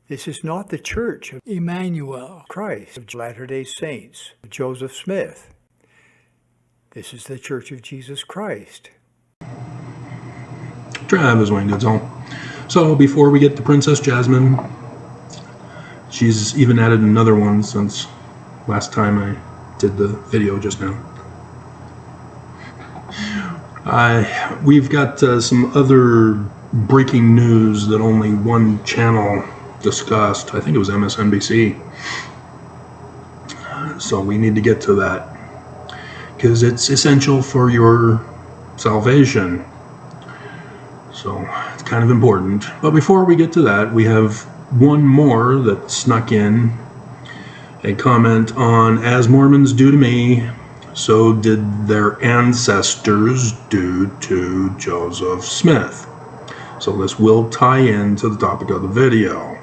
This is not the Church of Emmanuel, Christ of Latter-day Saints, of Joseph Smith. This is the Church of Jesus Christ. Travis Wayne Goodsall. So before we get to Princess Jasmine, she's even added another one since last time I did the video just now. We've got some other breaking news that only one channel discussed. I think it was MSNBC. So we need to get to that because it's essential for your salvation. So it's kind of important. But before we get to that, we have one more that snuck in. A comment on, as Mormons do to me, so did their ancestors do to Joseph Smith. So this will tie into the topic of the video.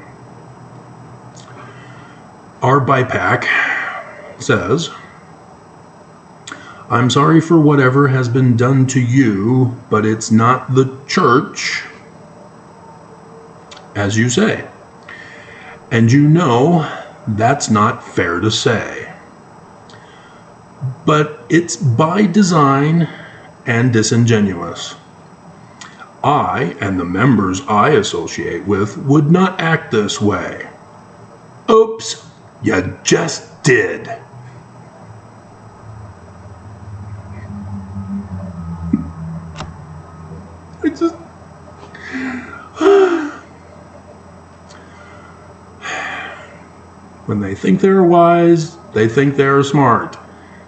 Our BIPAC says, I'm sorry for whatever has been done to you, but it's not the church, as you say. And you know that's not fair to say. But it's by design and disingenuous. I and the members I associate with would not act this way. Oops, you just did. When they think they're wise, they think they're smart.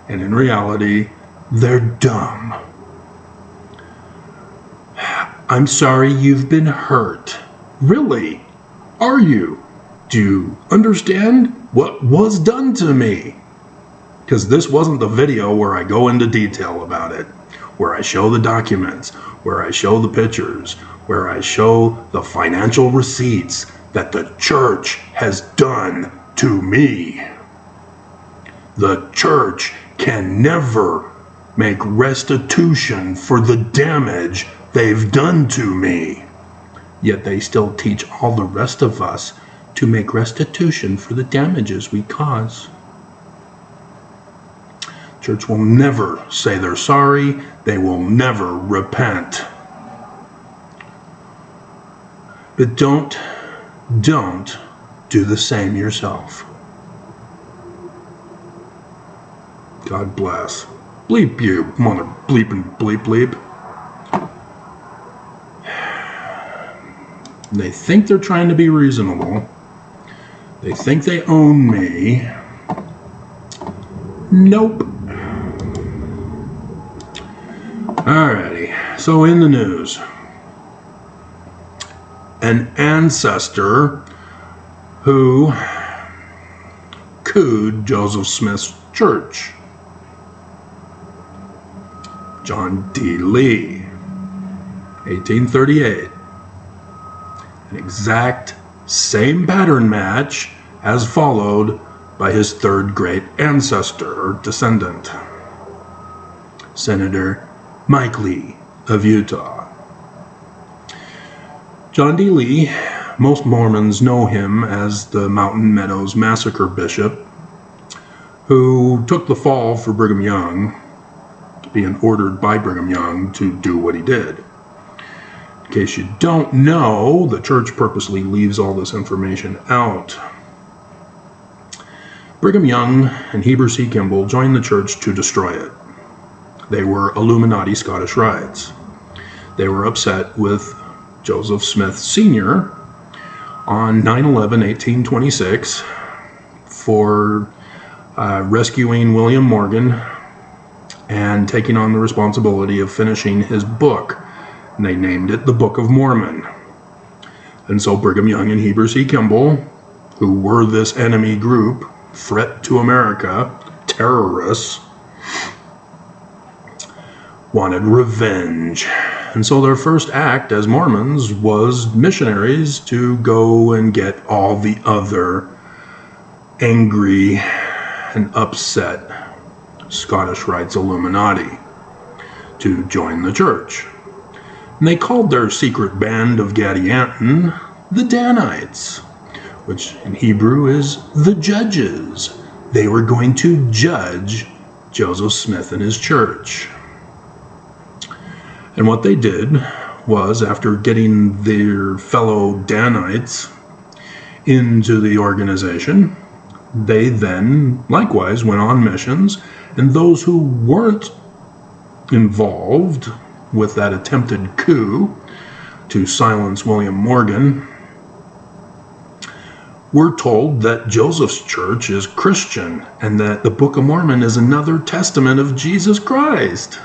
And in reality, they're dumb. I'm sorry you've been hurt. Really? Are you? Do you understand what was done to me? Because this wasn't the video where I go into detail about it, where I show the documents, where I show the pictures, where I show the financial receipts that the church has done to me. The church can never make restitution for the damage they've done to me. Yet they still teach all the rest of us to make restitution for the damages we cause. Church will never say they're sorry. They will never repent. But don't do the same yourself. God bless. Bleep you, mother bleeping bleep bleep. They think they're trying to be reasonable. They think they own me. Nope. Alrighty, so in the news. An ancestor who cooed Joseph Smith's church. John D. Lee, 1838. An exact same pattern match as followed by his third great ancestor or descendant, Senator Mike Lee of Utah. John D. Lee, most Mormons know him as the Mountain Meadows Massacre Bishop, who took the fall for Brigham Young, being ordered by Brigham Young to do what he did. In case you don't know, the church purposely leaves all this information out. Brigham Young and Heber C. Kimball joined the church to destroy it. They were Illuminati Scottish Rites. They were upset with Joseph Smith Sr. on 9/11/1826 for rescuing William Morgan and taking on the responsibility of finishing his book. And they named it the Book of Mormon. And so Brigham Young and Heber C. Kimball, who were this enemy group, threat to America, terrorists, wanted revenge. And so their first act as Mormons was missionaries to go and get all the other angry and upset Scottish Rites Illuminati to join the church. And they called their secret band of Gadianton the Danites, which in Hebrew is the judges. They were going to judge Joseph Smith and his church. And what they did was, after getting their fellow Danites into the organization, they then likewise went on missions, and those who weren't involved with that attempted coup to silence William Morgan were told that Joseph's church is Christian and that the Book of Mormon is another testament of Jesus Christ.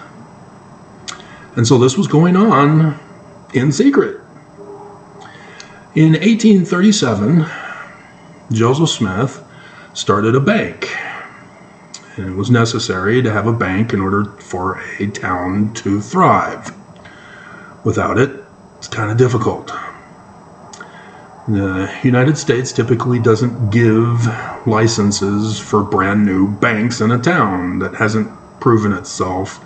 And so this was going on in secret. In 1837, Joseph Smith started a bank. And it was necessary to have a bank in order for a town to thrive. Without it, it's kind of difficult. The United States typically doesn't give licenses for brand new banks in a town that hasn't proven itself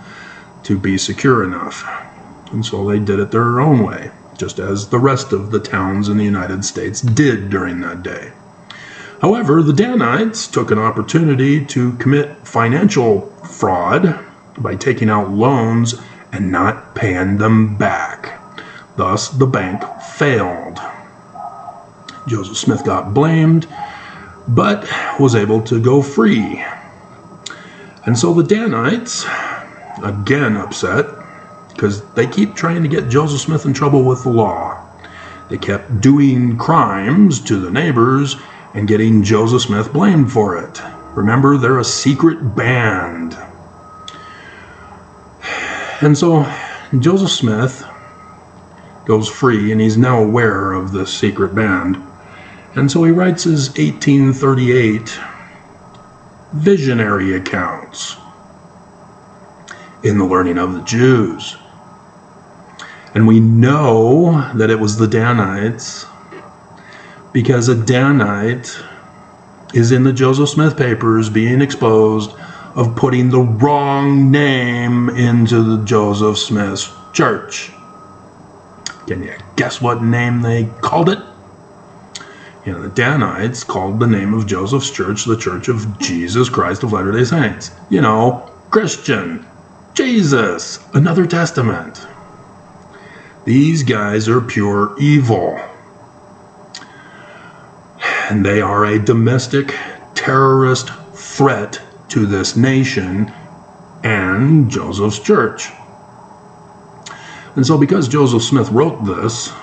to be secure enough. And so they did it their own way, just as the rest of the towns in the United States did during that day. However, the Danites took an opportunity to commit financial fraud by taking out loans and not paying them back. Thus, the bank failed. Joseph Smith got blamed, but was able to go free. And so the Danites, again upset, because they keep trying to get Joseph Smith in trouble with the law. They kept doing crimes to the neighbors and getting Joseph Smith blamed for it. Remember, they're a secret band. And so Joseph Smith goes free, and he's now aware of this secret band. And so he writes his 1838 visionary accounts in the learning of the Jews. And we know that it was the Danites because a Danite is in the Joseph Smith papers being exposed of putting the wrong name into the Joseph Smith church. Can you guess what name they called it? You know, the Danites called the name of Joseph's church the Church of Jesus Christ of Latter-day Saints. You know, Christian, Jesus, another testament. These guys are pure evil. And they are a domestic terrorist threat to this nation and Joseph's church. And so because Joseph Smith wrote this,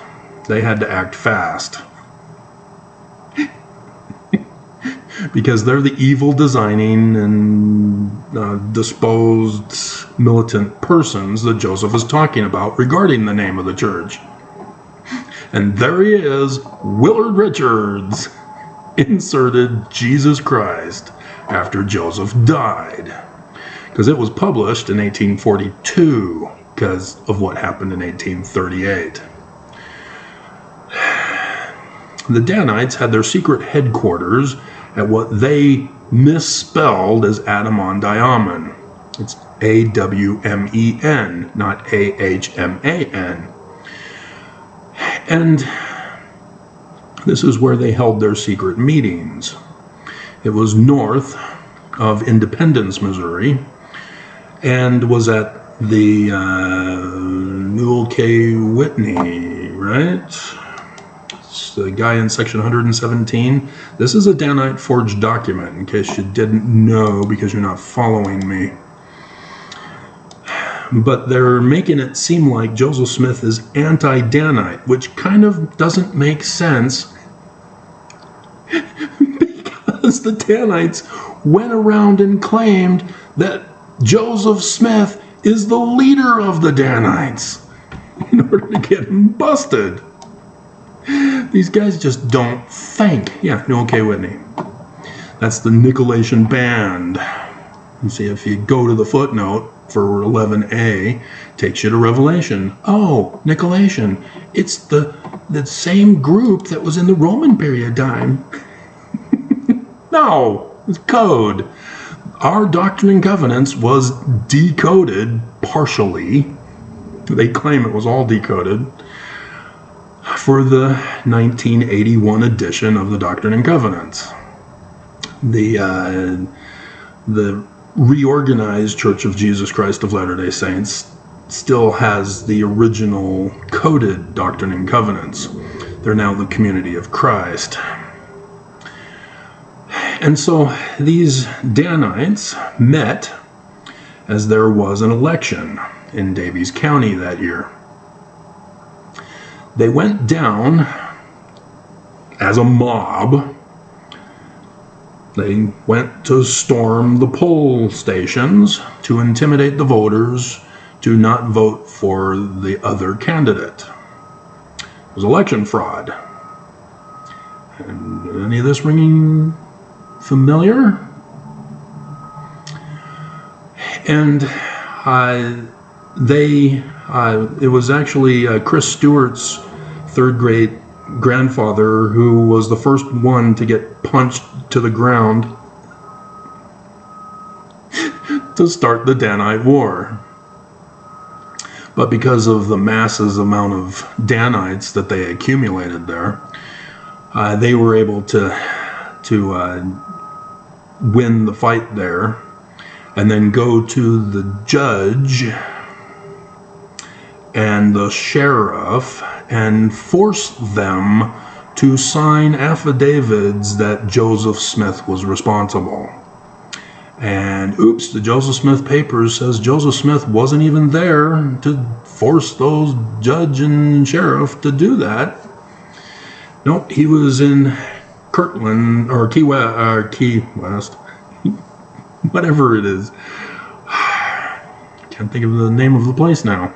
they had to act fast. Because they're the evil designing and disposed militant persons that Joseph is talking about regarding the name of the church. And there he is, Willard Richards, inserted Jesus Christ after Joseph died. Because it was published in 1842 because of what happened in 1838. The Danites had their secret headquarters at what they misspelled as Adam-on-Diamond. It's A-W-M-E-N, not A-H-M-A-N. And this is where they held their secret meetings. It was north of Independence, Missouri, and was at the Newell K. Whitney, right? It's the guy in section 117. This is a Danite forged document, in case you didn't know because you're not following me. But they're making it seem like Joseph Smith is anti-Danite, which kind of doesn't make sense because the Danites went around and claimed that Joseph Smith is the leader of the Danites in order to get him busted. These guys just don't think. Yeah, Newell K. Whitney. That's the Nicolaitan band. You see, if you go to the footnote for 11a, takes you to Revelation. Oh, Nicolaitan. It's the same group that was in the Roman period time. No, it's code. Our Doctrine and Covenants was decoded partially. They claim it was all decoded for the 1981 edition of the Doctrine and Covenants. The reorganized Church of Jesus Christ of Latter-day Saints still has the original coded Doctrine and Covenants. They're now the Community of Christ. And so these Danites met as there was an election in Daviess County that year. They went down as a mob. They went to storm the poll stations to intimidate the voters to not vote for the other candidate. It was election fraud. And any of this ringing familiar? And it was actually Chris Stewart's third great grandfather who was the first one to get punched to the ground to start the Danite War. But because of the massive amount of Danites that they accumulated there, they were able to win the fight there, and then go to the judge and the sheriff and force them to sign affidavits that Joseph Smith was responsible. And oops, the Joseph Smith papers says Joseph Smith wasn't even there to force those judge and sheriff to do that. Nope, he was in Kirtland or Key West, whatever it is. Can't think of the name of the place now.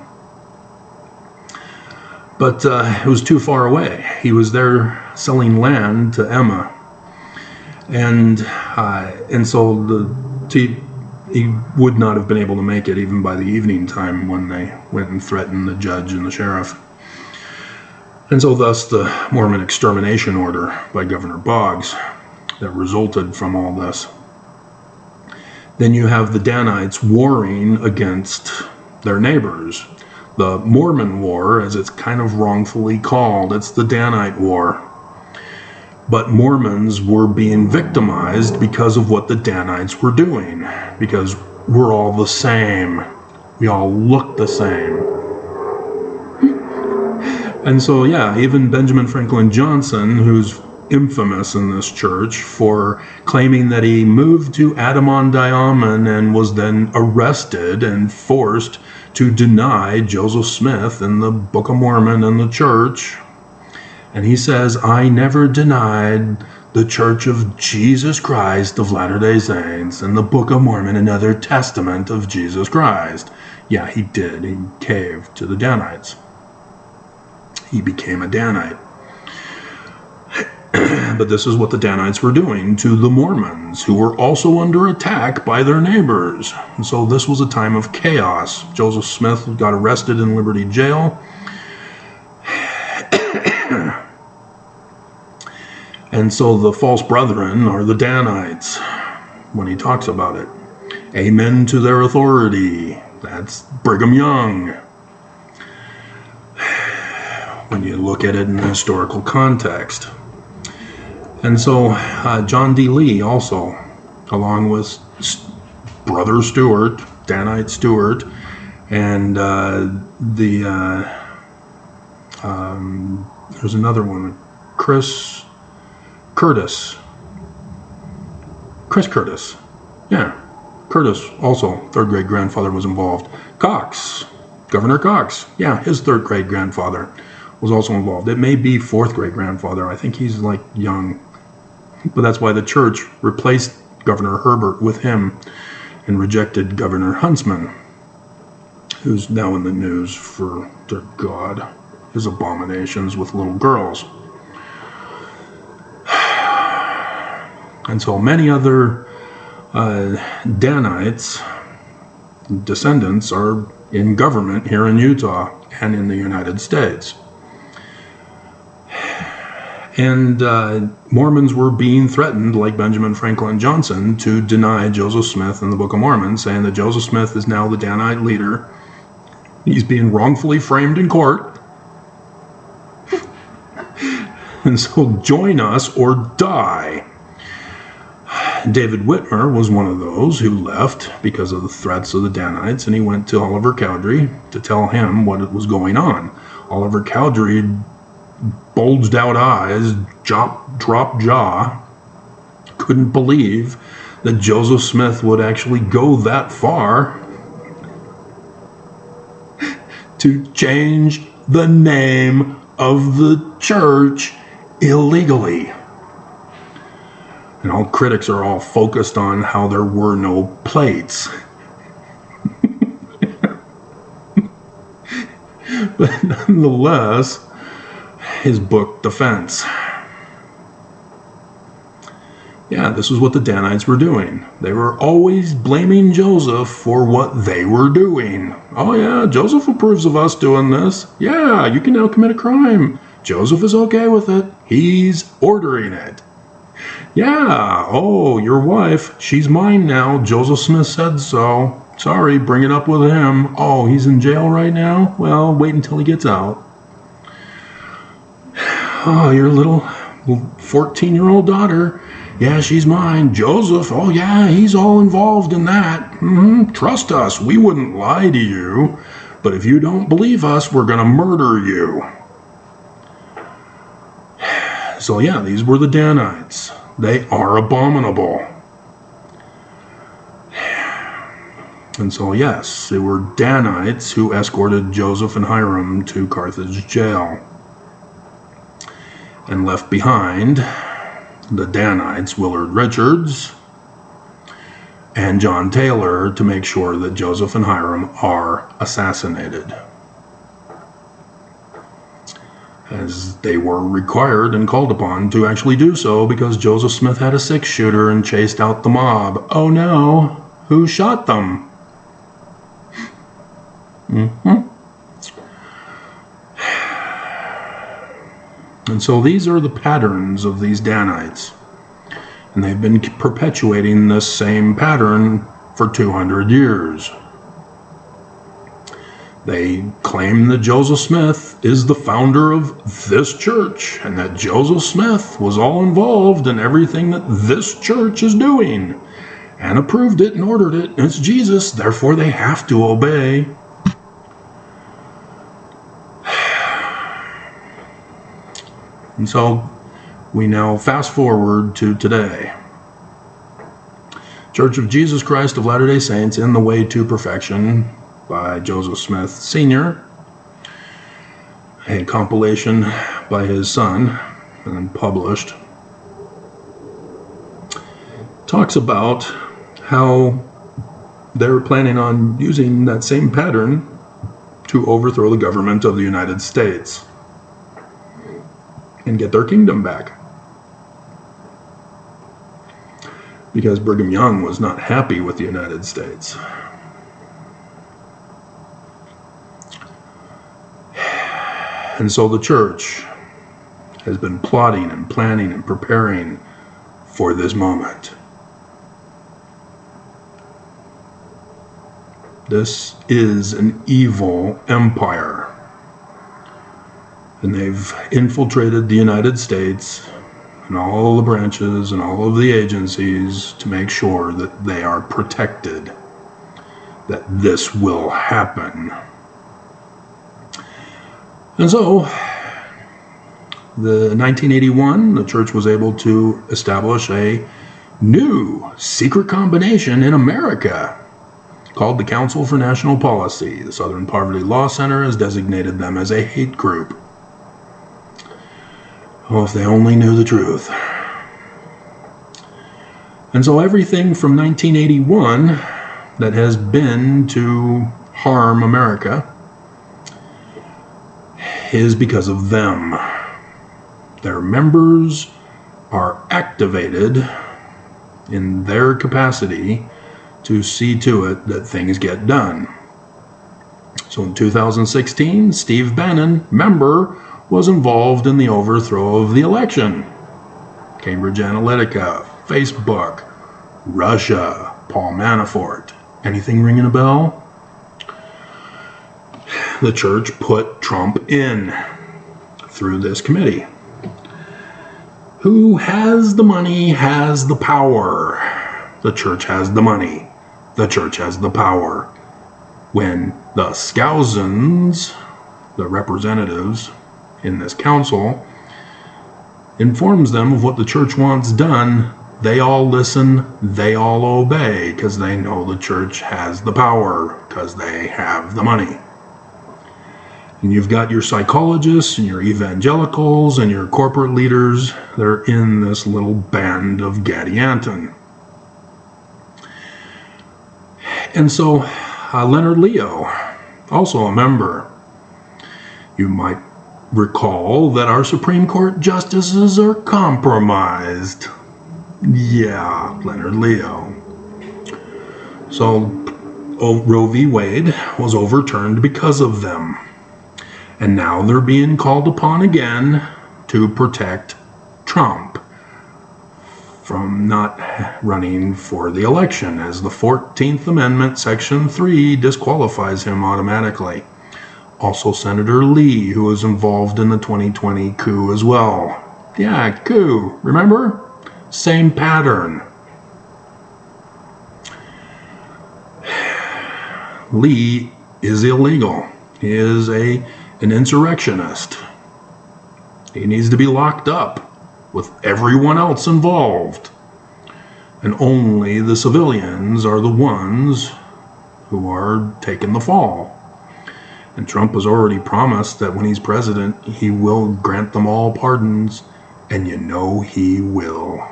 But it was too far away. He was there selling land to Emma, and so he would not have been able to make it even by the evening time when they went and threatened the judge and the sheriff. And so thus the Mormon extermination order by Governor Boggs that resulted from all this. Then you have the Danites warring against their neighbors. The Mormon War, as it's kind of wrongfully called, it's the Danite War. But Mormons were being victimized because of what the Danites were doing, because we're all the same. We all look the same. And so, yeah, even Benjamin Franklin Johnson, who's infamous in this church for claiming that he moved to Adam-on-Diamond and was then arrested and forced to deny Joseph Smith in the Book of Mormon and the church. And he says, I never denied the Church of Jesus Christ of Latter-day Saints and the Book of Mormon, another testament of Jesus Christ. Yeah, he did. He caved to the Danites. He became a Danite. But this is what the Danites were doing to the Mormons, who were also under attack by their neighbors. And so this was a time of chaos. Joseph Smith got arrested in Liberty Jail. And so the false brethren are the Danites when he talks about it. Amen to their authority. That's Brigham Young. When you look at it in the historical context. And so John D. Lee also, along with Brother Stewart, Danite Stewart, and there's another one, Chris Curtis. Yeah, Curtis also, third great grandfather, was involved. Cox, Governor Cox, yeah, his third great grandfather was also involved. It may be fourth great grandfather. I think he's like young. But that's why the church replaced Governor Herbert with him and rejected Governor Huntsman, who's now in the news for, dear God, his abominations with little girls. And so many other Danites, descendants, are in government here in Utah and in the United States. And Mormons were being threatened, like Benjamin Franklin Johnson, to deny Joseph Smith in the Book of Mormon, saying that Joseph Smith is now the Danite leader. He's being wrongfully framed in court. And so join us or die. David Whitmer was one of those who left because of the threats of the Danites, and he went to Oliver Cowdery to tell him what was going on. Oliver Cowdery, bulged out eyes, dropped jaw, couldn't believe that Joseph Smith would actually go that far to change the name of the church illegally. And all critics are all focused on how there were no plates. But nonetheless, his book Defense. Yeah, this is what the Danites were doing. They were always blaming Joseph for what they were doing. Oh yeah, Joseph approves of us doing this. Yeah, you can now commit a crime. Joseph is okay with it. He's ordering it. Yeah, oh, your wife, she's mine now. Joseph Smith said so. Sorry, bring it up with him. Oh, he's in jail right now? Well, wait until he gets out. Oh, your little 14-year-old daughter. Yeah, she's mine. Joseph, oh yeah, he's all involved in that. Trust us, we wouldn't lie to you. But if you don't believe us, we're going to murder you. So yeah, these were the Danites. They are abominable. And so yes, they were Danites who escorted Joseph and Hiram to Carthage jail and left behind the Danites, Willard Richards and John Taylor, to make sure that Joseph and Hiram are assassinated, as they were required and called upon to actually do so because Joseph Smith had a 6-shooter and chased out the mob. Oh no, who shot them? And so these are the patterns of these Danites. And they've been perpetuating this same pattern for 200 years. They claim that Joseph Smith is the founder of this church, and that Joseph Smith was all involved in everything that this church is doing, and approved it and ordered it. And it's Jesus, therefore they have to obey. And so we now fast forward to today. Church of Jesus Christ of Latter-day Saints in the Way to Perfection by Joseph Smith Sr., a compilation by his son and published, talks about how they're planning on using that same pattern to overthrow the government of the United States and get their kingdom back. Because Brigham Young was not happy with the United States. And so the church has been plotting and planning and preparing for this moment. This is an evil empire. And they've infiltrated the United States and all the branches and all of the agencies to make sure that they are protected, that this will happen. And so, in 1981, the church was able to establish a new secret combination in America called the Council for National Policy. The Southern Poverty Law Center has designated them as a hate group. Oh, if they only knew the truth. And so everything from 1981 that has been to harm America is because of them. Their members are activated in their capacity to see to it that things get done. So in 2016, Steve Bannon, member, was involved in the overthrow of the election. Cambridge Analytica, Facebook, Russia, Paul Manafort. Anything ringing a bell? The church put Trump in through this committee. Who has the money has the power. The church has the money. The church has the power. When the Scousins, the representatives in this council, informs them of what the church wants done, they all listen, they all obey, because they know the church has the power, because they have the money. And you've got your psychologists and your evangelicals and your corporate leaders. They're in this little band of Gadianton. And so Leonard Leo, also a member. You might recall that our Supreme Court justices are compromised. Yeah, Leonard Leo. So Roe v. Wade was overturned because of them. And now they're being called upon again to protect Trump from not running for the election, as the 14th Amendment, Section 3, disqualifies him automatically. Also Senator Lee, who was involved in the 2020 coup as well. Yeah, coup, remember? Same pattern. Lee is illegal. He is an insurrectionist. He needs to be locked up with everyone else involved. And only the civilians are the ones who are taking the fall. And Trump has already promised that when he's president, he will grant them all pardons. And you know he will.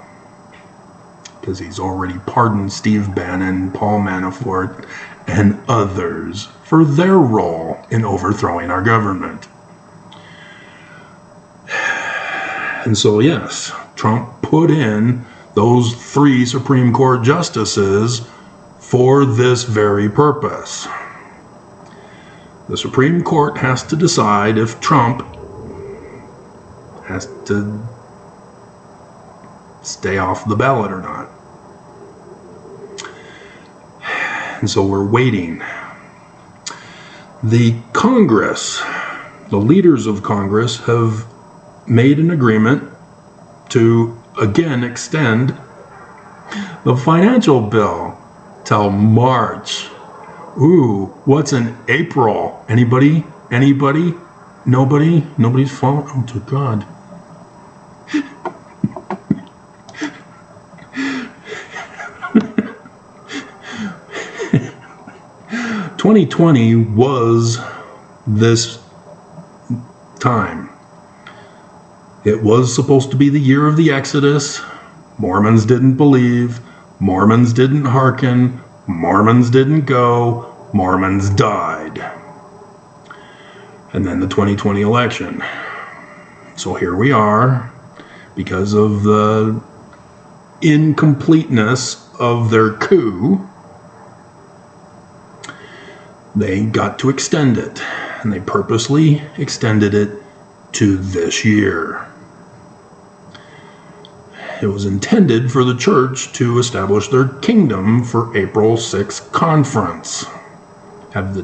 Because he's already pardoned Steve Bannon, Paul Manafort, and others for their role in overthrowing our government. And so, yes, Trump put in those 3 Supreme Court justices for this very purpose. The Supreme Court has to decide if Trump has to stay off the ballot or not. And so we're waiting. The Congress, the leaders of Congress, have made an agreement to again extend the financial bill till March. Ooh, what's in April? Anybody? Nobody? Nobody's phone? Oh, dear God. "2020 was this time. It was supposed to be the year of the Exodus. Mormons didn't believe. Mormons didn't hearken. Mormons didn't go. Mormons died. And then the 2020 election. So here we are, because of the incompleteness of their coup. They got to extend it, and they purposely extended it to this year. It was intended for the church to establish their kingdom for April 6th conference. Have the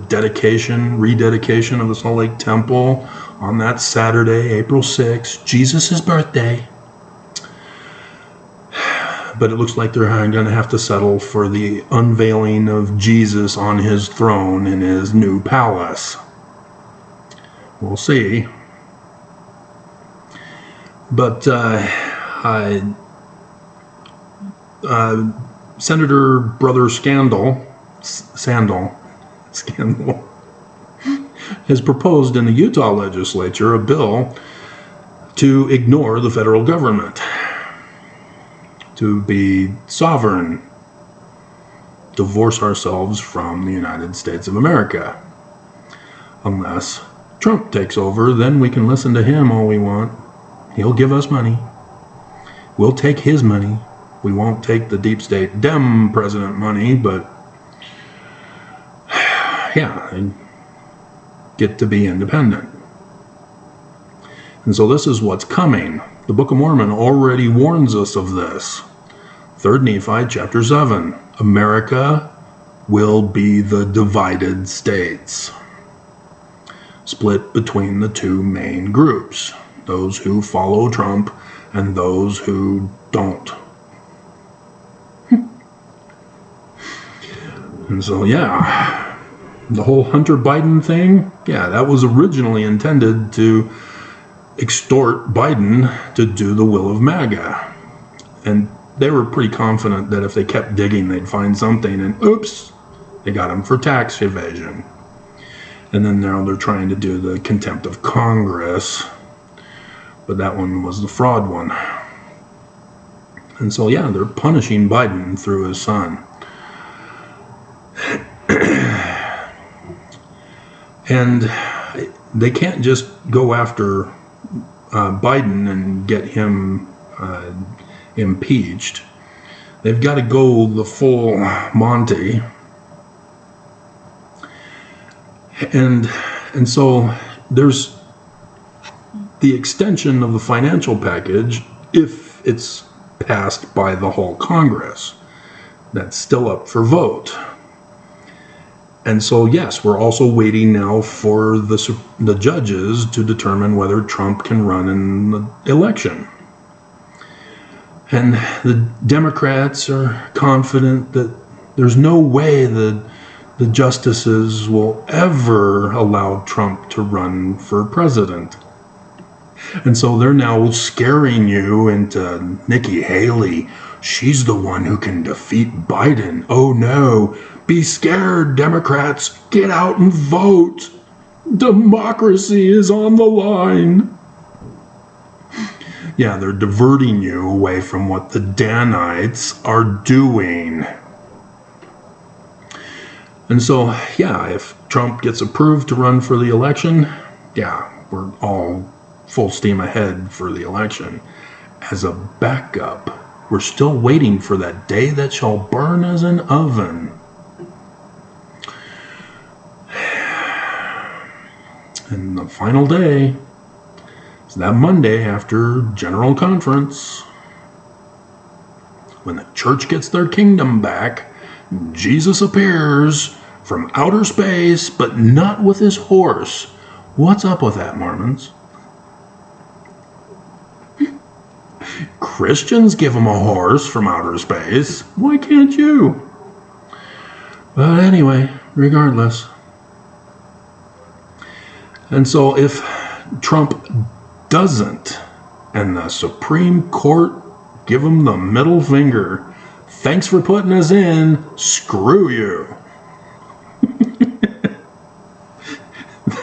rededication of the Salt Lake Temple on that Saturday, April 6th, Jesus' birthday. But it looks like they're going to have to settle for the unveiling of Jesus on his throne in his new palace. We'll see. But Senator Brother Sandal has proposed in the Utah legislature a bill to ignore the federal government, to be sovereign, divorce ourselves from the United States of America. Unless Trump takes over, then we can listen to him all we want. He'll give us money. We'll take his money. We won't take the deep state Dem president money, but yeah, and get to be independent. And so this is what's coming. The Book of Mormon already warns us of this. 3 Nephi chapter 7. America will be the divided states, split between the 2 main groups. those who follow Trump and those who don't. And so, yeah, the whole Hunter Biden thing, yeah, that was originally intended to extort Biden to do the will of MAGA. And they were pretty confident that if they kept digging, they'd find something, and oops, they got him for tax evasion. And then now they're trying to do the contempt of Congress, but that one was the fraud one. And so, yeah, they're punishing Biden through his son. And they can't just go after Biden and get him impeached. They've got to go the full Monty. And so there's the extension of the financial package if it's passed by the whole Congress. That's still up for vote. And so, yes, we're also waiting now for the judges to determine whether Trump can run in the election. And the Democrats are confident that there's no way that the justices will ever allow Trump to run for president. And so they're now scaring you into Nikki Haley. She's the one who can defeat Biden. Oh no, be scared, Democrats. Get out and vote. Democracy is on the line. Yeah, they're diverting you away from what the Danites are doing. And so, yeah, if Trump gets approved to run for the election, yeah, we're all full steam ahead for the election. As a backup, we're still waiting for that day that shall burn as an oven. And the final day is that Monday after General Conference, when the church gets their kingdom back. Jesus appears from outer space, but not with his horse. What's up with that, Mormons? Christians give him a horse from outer space. Why can't you? But anyway, regardless. And so if Trump doesn't, and the Supreme Court give him the middle finger, thanks for putting us in, screw you.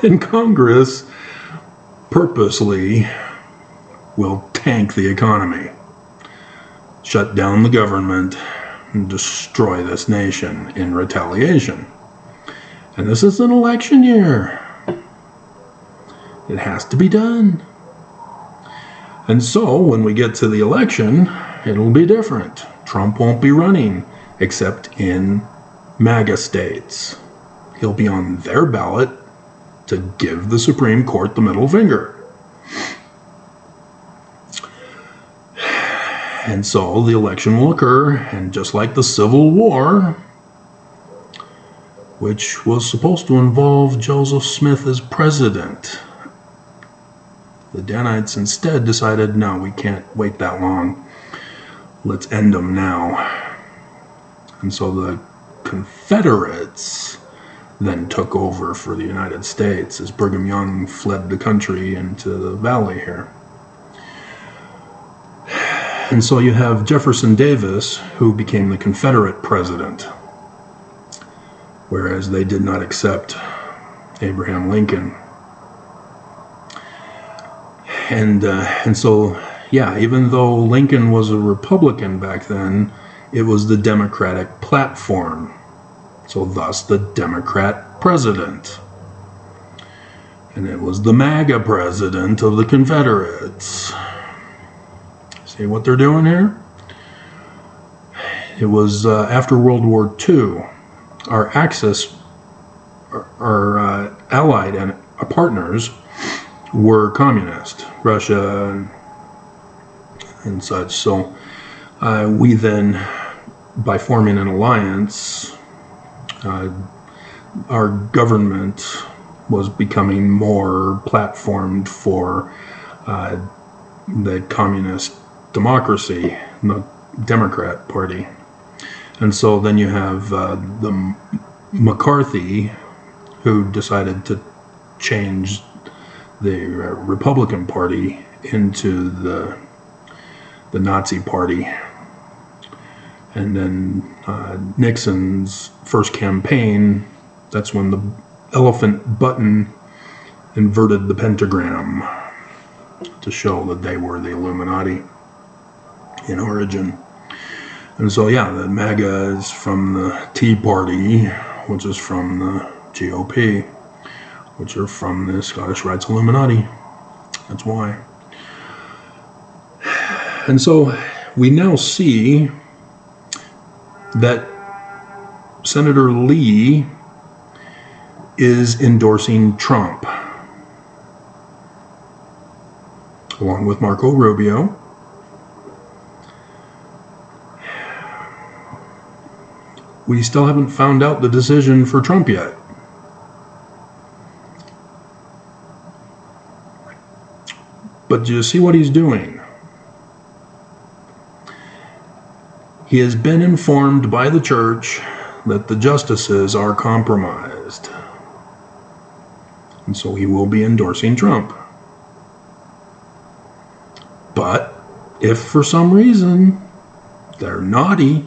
Then Congress purposely will tank the economy, shut down the government, and destroy this nation in retaliation. And this is an election year. It has to be done. And so when we get to the election, it'll be different. Trump won't be running except in MAGA states. He'll be on their ballot to give the Supreme Court the middle finger. And so the election will occur, and just like the Civil War, which was supposed to involve Joseph Smith as president, the Danites instead decided, no, we can't wait that long. Let's end them now. And so the Confederates then took over for the United States as Brigham Young fled the country into the valley here. And so you have Jefferson Davis, who became the Confederate president, whereas they did not accept Abraham Lincoln. And so, yeah, even though Lincoln was a Republican back then, it was the Democratic platform. So thus the Democrat president. And it was the MAGA president of the Confederates. See what they're doing here? It was after World War II. Our Axis, our allied and partners were communist, Russia and such. So we then, by forming an alliance, our government was becoming more platformed for the communist democracy, the Democrat Party. And so then you have the McCarthy, who decided to change the Republican Party into the Nazi Party. And then Nixon's first campaign, that's when the elephant button inverted the pentagram to show that they were the Illuminati in origin. And so, yeah, the MAGA is from the Tea Party, which is from the GOP, which are from the Scottish Rites Illuminati. That's why. And so we now see that Senator Lee is endorsing Trump, along with Marco Rubio. We still haven't found out the decision for Trump yet. But do you see what he's doing? He has been informed by the church that the justices are compromised. And so he will be endorsing Trump. But if for some reason they're naughty,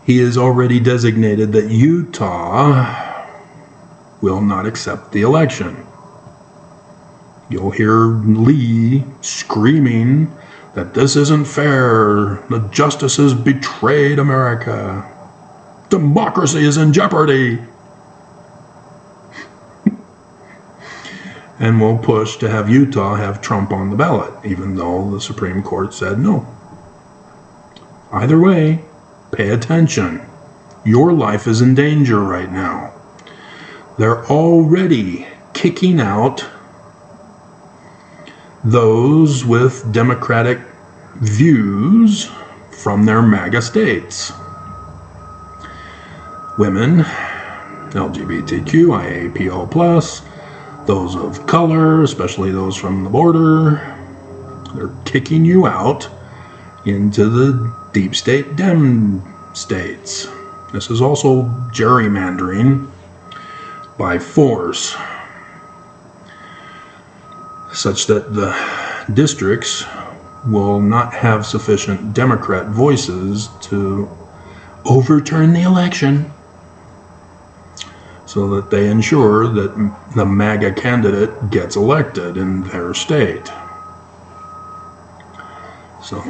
he has already designated that Utah will not accept the election. You'll hear Lee screaming that this isn't fair. The justices betrayed America. Democracy is in jeopardy. And we'll push to have Utah have Trump on the ballot, even though the Supreme Court said no. Either way, pay attention. Your life is in danger right now. They're already kicking out those with democratic views from their MAGA states. Women, LGBTQ, IAPO+, those of color, especially those from the border, they're kicking you out into the deep state Dem states. This is also gerrymandering by force, such that the districts will not have sufficient Democrat voices to overturn the election, so that they ensure that the MAGA candidate gets elected in their state. So,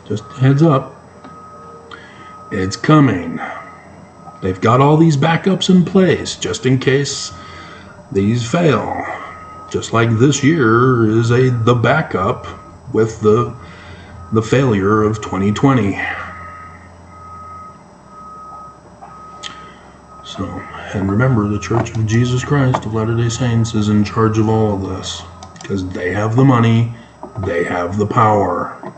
just a heads up, it's coming. They've got all these backups in place just in case these fail. Just like this year is the backup with the failure of 2020. So, and remember, the Church of Jesus Christ of Latter-day Saints is in charge of all of this, because they have the money, they have the power.